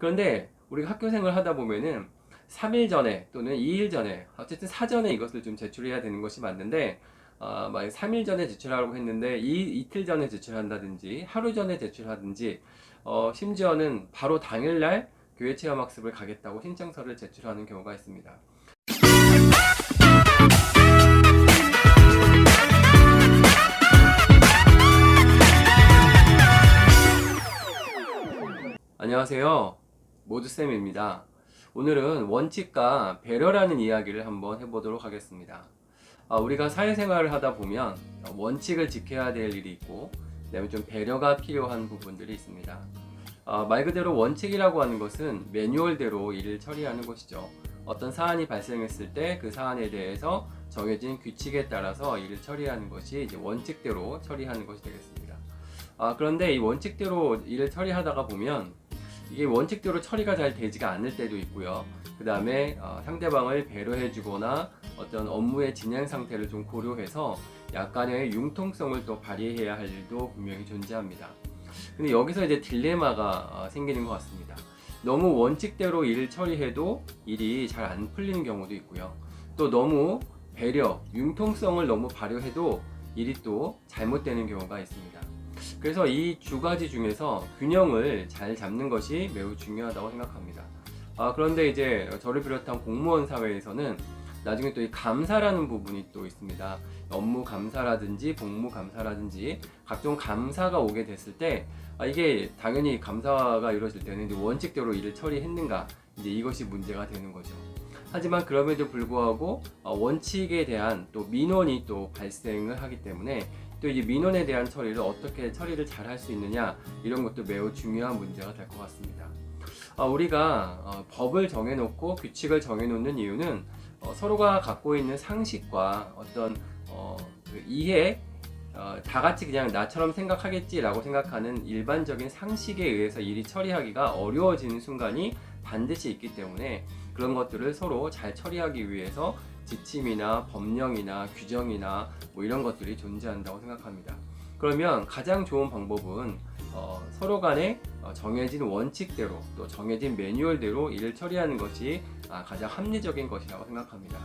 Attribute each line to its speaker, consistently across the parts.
Speaker 1: 그런데 우리가 학교 생활을 하다 보면은 3일 전에 또는 2일 전에 어쨌든 사전에 이것을 좀 제출해야 되는 것이 맞는데 만약 3일 전에 제출하라고 했는데 이틀 전에 제출한다든지 하루 전에 제출하든지 심지어는 바로 당일날 교회 체험학습을 가겠다고 신청서를 제출하는 경우가 있습니다. 안녕하세요. 모두쌤입니다. 오늘은 원칙과 배려라는 이야기를 한번 해보도록 하겠습니다. 우리가 사회생활을 하다 보면 원칙을 지켜야 될 일이 있고 그다음에 좀 배려가 필요한 부분들이 있습니다. 말 그대로 원칙이라고 하는 것은 매뉴얼대로 일을 처리하는 것이죠. 어떤 사안이 발생했을 때 그 사안에 대해서 정해진 규칙에 따라서 일을 처리하는 것이 이제 원칙대로 처리하는 것이 되겠습니다. 그런데 이 원칙대로 일을 처리하다가 보면 이게 원칙대로 처리가 잘 되지가 않을 때도 있고요. 그 다음에 상대방을 배려해 주거나 어떤 업무의 진행 상태를 좀 고려해서 약간의 융통성을 또 발휘해야 할 일도 분명히 존재합니다. 근데 여기서 이제 딜레마가 생기는 것 같습니다. 너무 원칙대로 일을 처리해도 일이 잘 안 풀리는 경우도 있고요. 또 너무 배려, 융통성을 너무 발휘해도 일이 또 잘못되는 경우가 있습니다. 그래서 이 두 가지 중에서 균형을 잘 잡는 것이 매우 중요하다고 생각합니다. 그런데 이제 저를 비롯한 공무원 사회에서는 나중에 또 이 감사라는 부분이 또 있습니다. 업무 감사라든지 복무 감사라든지 각종 감사가 오게 됐을 때 이게 당연히 감사가 이루어질 때는 이제 원칙대로 일을 처리했는가 이제 이것이 문제가 되는 거죠. 하지만 그럼에도 불구하고 원칙에 대한 또 민원이 또 발생을 하기 때문에 또 이 민원에 대한 처리를 어떻게 처리를 잘 할 수 있느냐 이런 것도 매우 중요한 문제가 될 것 같습니다. 우리가 법을 정해놓고 규칙을 정해놓는 이유는 서로가 갖고 있는 상식과 어떤 그 이해 다 같이 그냥 나처럼 생각하겠지라고 생각하는 일반적인 상식에 의해서 일이 처리하기가 어려워지는 순간이 반드시 있기 때문에 그런 것들을 서로 잘 처리하기 위해서 지침이나 법령이나 규정이나 뭐 이런 것들이 존재한다고 생각합니다. 그러면 가장 좋은 방법은 서로 간에 정해진 원칙대로 또 정해진 매뉴얼대로 일을 처리하는 것이 가장 합리적인 것이라고 생각합니다.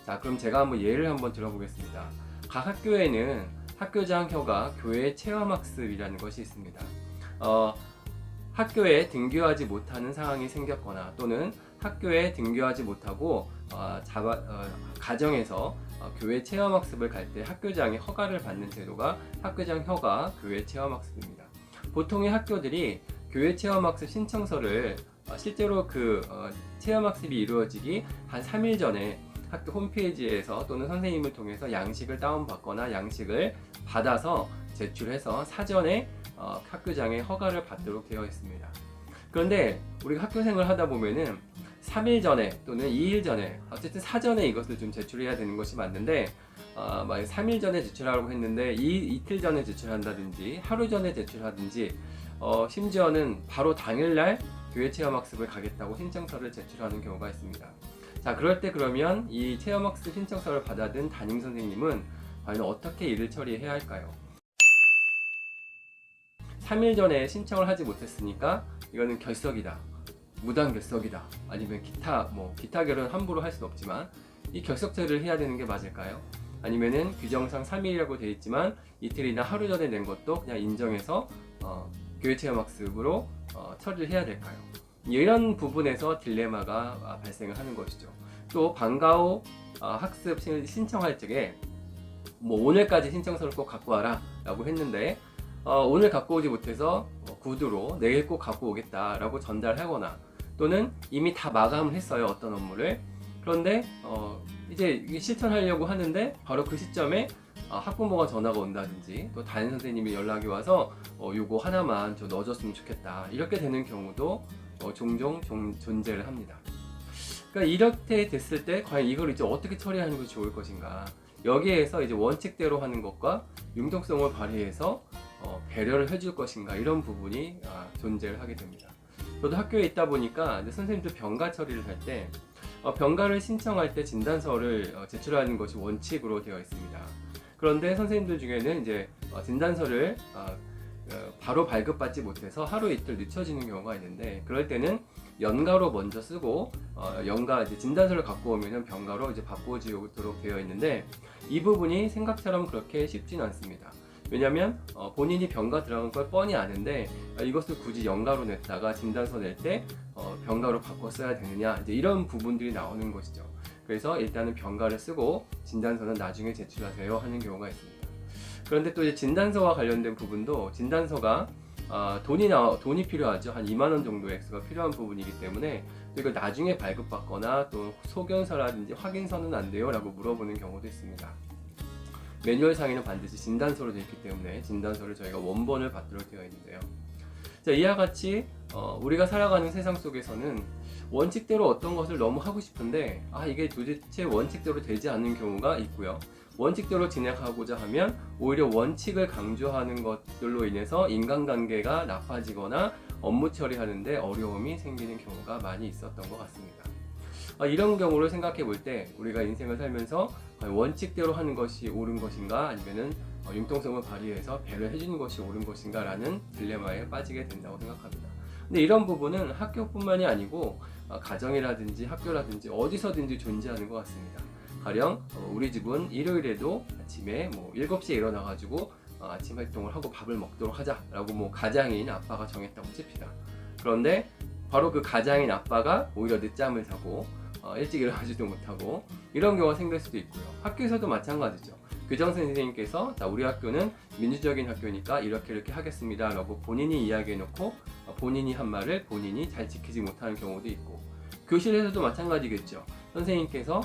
Speaker 1: 자, 그럼 제가 한번 예를 한번 들어보겠습니다. 각 학교에는 학교장 혀가 교회 체험학습이라는 것이 있습니다. 학교에 등교하지 못하는 상황이 생겼거나 또는 학교에 등교하지 못하고 가정에서 교회 체험학습을 갈 때 학교장의 허가를 받는 제도가 학교장 허가 교회 체험학습입니다. 보통의 학교들이 교회 체험학습 신청서를 실제로 체험학습이 이루어지기 한 3일 전에 학교 홈페이지에서 또는 선생님을 통해서 양식을 다운받거나 양식을 받아서 제출해서 사전에 학교장의 허가를 받도록 되어 있습니다. 그런데 우리가 학교 생활을 하다 보면은 3일 전에 또는 2일 전에 어쨌든 사전에 이것을 좀 제출해야 되는 것이 맞는데 만약 3일 전에 제출하라고 했는데 이틀 전에 제출한다든지 하루 전에 제출하든지 심지어는 바로 당일날 교회 체험학습을 가겠다고 신청서를 제출하는 경우가 있습니다. 자, 그럴 때 그러면 이 체험학습 신청서를 받아든 담임선생님은 과연 어떻게 일을 처리해야 할까요? 3일 전에 신청을 하지 못했으니까 이거는 결석이다, 무단 결석이다, 아니면 기타 결은 함부로 할 수는 없지만 이 결석제를 해야 되는 게 맞을까요? 아니면은 규정상 3일이라고 되어 있지만 이틀이나 하루 전에 낸 것도 그냥 인정해서 교회 체험학습으로 처리를 해야 될까요? 이런 부분에서 딜레마가 발생을 하는 것이죠. 또 방과 후 학습 신청할 적에 오늘까지 신청서를 꼭 갖고 와라 라고 했는데 오늘 갖고 오지 못해서 구두로 내일 꼭 갖고 오겠다 라고 전달하거나 또는 이미 다 마감을 했어요, 어떤 업무를. 그런데 이제 실천하려고 하는데 바로 그 시점에 학부모가 전화가 온다든지 또 담임 선생님이 연락이 와서 요거 하나만 좀 넣어줬으면 좋겠다 이렇게 되는 경우도 종종 존재를 합니다. 그러니까 이렇게 됐을 때 과연 이걸 이제 어떻게 처리하는 것이 좋을 것인가, 여기에서 이제 원칙대로 하는 것과 융통성을 발휘해서 배려를 해줄 것인가 이런 부분이 존재를 하게 됩니다. 저도 학교에 있다 보니까 선생님들 병가 처리를 할 때 병가를 신청할 때 진단서를 제출하는 것이 원칙으로 되어 있습니다. 그런데 선생님들 중에는 이제 진단서를 바로 발급받지 못해서 하루 이틀 늦춰지는 경우가 있는데, 그럴 때는 연가로 먼저 쓰고 연가 이제 진단서를 갖고 오면은 병가로 이제 바꿔주도록 되어 있는데, 이 부분이 생각처럼 그렇게 쉽진 않습니다. 왜냐하면 본인이 병가 들어간 걸 뻔히 아는데 이것을 굳이 연가로 냈다가 진단서 낼 때 병가로 바꿔 써야 되느냐, 이제 이런 부분들이 나오는 것이죠. 그래서 일단은 병가를 쓰고 진단서는 나중에 제출하세요 하는 경우가 있습니다. 그런데 또 이제 진단서와 관련된 부분도, 진단서가 돈이 필요하죠. 한 2만 원 정도의 액수가 필요한 부분이기 때문에 또 이걸 나중에 발급받거나 또 소견서라든지 확인서는 안 돼요 라고 물어보는 경우도 있습니다. 매뉴얼상에는 반드시 진단서로 되어 있기 때문에 진단서를 저희가 원본을 받도록 되어 있는데요. 자, 이와 같이 우리가 살아가는 세상 속에서는 원칙대로 어떤 것을 너무 하고 싶은데 이게 도대체 원칙대로 되지 않는 경우가 있고요. 원칙대로 진행하고자 하면 오히려 원칙을 강조하는 것들로 인해서 인간관계가 나빠지거나 업무 처리하는데 어려움이 생기는 경우가 많이 있었던 것 같습니다. 이런 경우를 생각해 볼 때 우리가 인생을 살면서 원칙대로 하는 것이 옳은 것인가, 아니면은 융통성을 발휘해서 배려해 주는 것이 옳은 것인가 라는 딜레마에 빠지게 된다고 생각합니다. 근데 이런 부분은 학교뿐만이 아니고 가정이라든지 학교라든지 어디서든지 존재하는 것 같습니다. 가령 우리 집은 일요일에도 아침에 7시에 일어나가지고 아침 활동을 하고 밥을 먹도록 하자라고 가장인 아빠가 정했다고 칩시다. 그런데 바로 그 가장인 아빠가 오히려 늦잠을 자고 일찍 일어나지도 못하고 이런 경우가 생길 수도 있고요. 학교에서도 마찬가지죠. 교장선생님께서 우리 학교는 민주적인 학교니까 이렇게 하겠습니다 라고 본인이 이야기해놓고 본인이 한 말을 본인이 잘 지키지 못하는 경우도 있고, 교실에서도 마찬가지겠죠. 선생님께서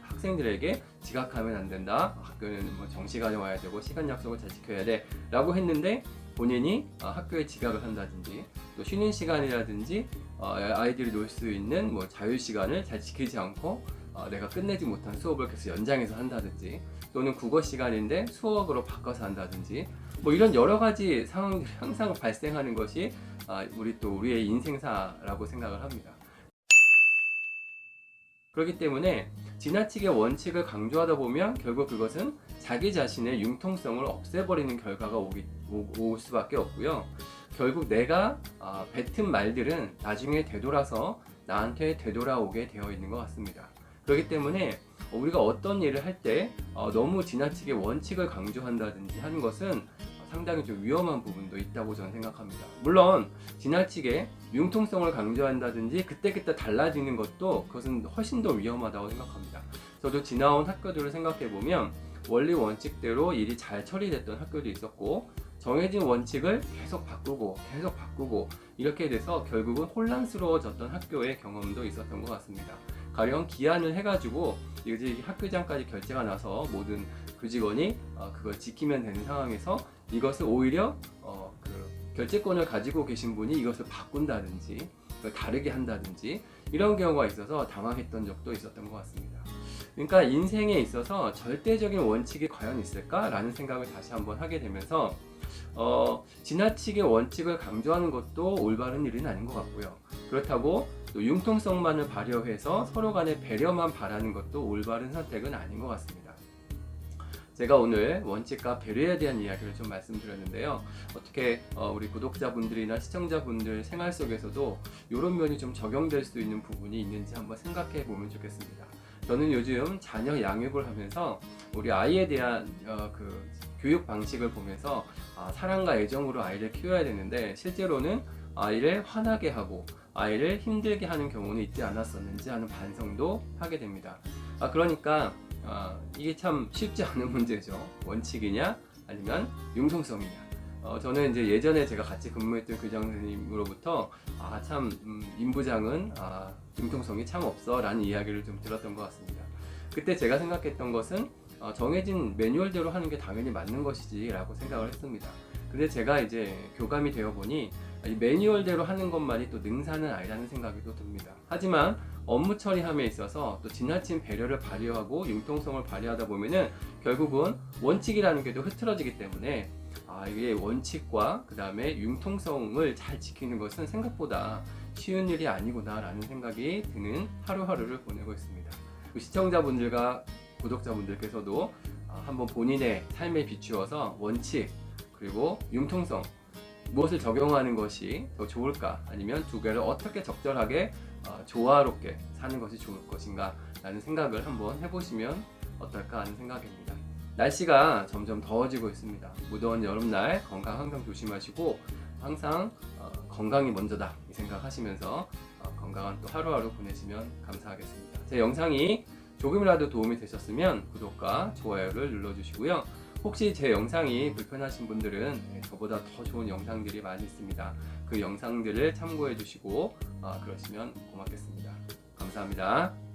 Speaker 1: 학생들에게 지각하면 안 된다, 학교는 정시간에 와야 되고 시간 약속을 잘 지켜야 돼 라고 했는데 본인이 학교에 지각을 한다든지, 또 쉬는 시간이라든지 아이들이 놀 수 있는 자유시간을 잘 지키지 않고 내가 끝내지 못한 수업을 계속 연장해서 한다든지, 또는 국어 시간인데 수학으로 바꿔서 한다든지, 이런 여러 가지 상황들이 항상 발생하는 것이 우리의 인생사라고 생각을 합니다. 그렇기 때문에 지나치게 원칙을 강조하다 보면 결국 그것은 자기 자신의 융통성을 없애버리는 결과가 올 수밖에 없고요. 결국 내가 뱉은 말들은 나중에 되돌아서 나한테 되돌아오게 되어 있는 것 같습니다. 그렇기 때문에 우리가 어떤 일을 할 때 너무 지나치게 원칙을 강조한다든지 하는 것은 상당히 좀 위험한 부분도 있다고 저는 생각합니다. 물론 지나치게 융통성을 강조한다든지 그때그때 달라지는 것도 그것은 훨씬 더 위험하다고 생각합니다. 저도 지나온 학교들을 생각해보면 원리 원칙대로 일이 잘 처리됐던 학교도 있었고, 정해진 원칙을 계속 바꾸고 이렇게 돼서 결국은 혼란스러워졌던 학교의 경험도 있었던 것 같습니다. 가령 기한을 해가지고 이제 학교장까지 결제가 나서 모든 교직원이 그걸 지키면 되는 상황에서 이것을 오히려 결제권을 가지고 계신 분이 이것을 바꾼다든지 다르게 한다든지 이런 경우가 있어서 당황했던 적도 있었던 것 같습니다. 그러니까 인생에 있어서 절대적인 원칙이 과연 있을까라는 생각을 다시 한번 하게 되면서 지나치게 원칙을 강조하는 것도 올바른 일은 아닌 것 같고요. 그렇다고 또 융통성만을 발휘해서 서로 간의 배려만 바라는 것도 올바른 선택은 아닌 것 같습니다. 제가 오늘 원칙과 배려에 대한 이야기를 좀 말씀드렸는데요. 어떻게 우리 구독자분들이나 시청자분들 생활 속에서도 이런 면이 좀 적용될 수 있는 부분이 있는지 한번 생각해 보면 좋겠습니다. 저는 요즘 자녀 양육을 하면서 우리 아이에 대한 교육 방식을 보면서 사랑과 애정으로 아이를 키워야 되는데 실제로는 아이를 화나게 하고 아이를 힘들게 하는 경우는 있지 않았었는지 하는 반성도 하게 됩니다. 그러니까 이게 참 쉽지 않은 문제죠. 원칙이냐 아니면 융통성이냐. 저는 이제 예전에 제가 같이 근무했던 교장 선생님으로부터 임 부장은 융통성이 참 없어 라는 이야기를 좀 들었던 것 같습니다. 그때 제가 생각했던 것은 정해진 매뉴얼대로 하는 게 당연히 맞는 것이지 라고 생각을 했습니다. 근데 제가 이제 교감이 되어 보니 이 매뉴얼대로 하는 것만이 또 능사는 아니라는 생각이 또 듭니다. 하지만 업무 처리함에 있어서 또 지나친 배려를 발휘하고 융통성을 발휘하다 보면은 결국은 원칙이라는 게 또 흐트러지기 때문에 이게 원칙과 그 다음에 융통성을 잘 지키는 것은 생각보다 쉬운 일이 아니구나 라는 생각이 드는 하루하루를 보내고 있습니다. 시청자분들과 구독자분들께서도 한번 본인의 삶에 비추어서 원칙 그리고 융통성 무엇을 적용하는 것이 더 좋을까? 아니면 두 개를 어떻게 적절하게 조화롭게 사는 것이 좋을 것인가? 라는 생각을 한번 해보시면 어떨까 하는 생각입니다. 날씨가 점점 더워지고 있습니다. 무더운 여름날 건강 항상 조심하시고 항상 건강이 먼저다 이 생각하시면서 건강한 또 하루하루 보내시면 감사하겠습니다. 제 영상이 조금이라도 도움이 되셨으면 구독과 좋아요를 눌러주시고요. 혹시 제 영상이 불편하신 분들은 저보다 더 좋은 영상들이 많이 있습니다. 그 영상들을 참고해 주시고 그러시면 고맙겠습니다. 감사합니다.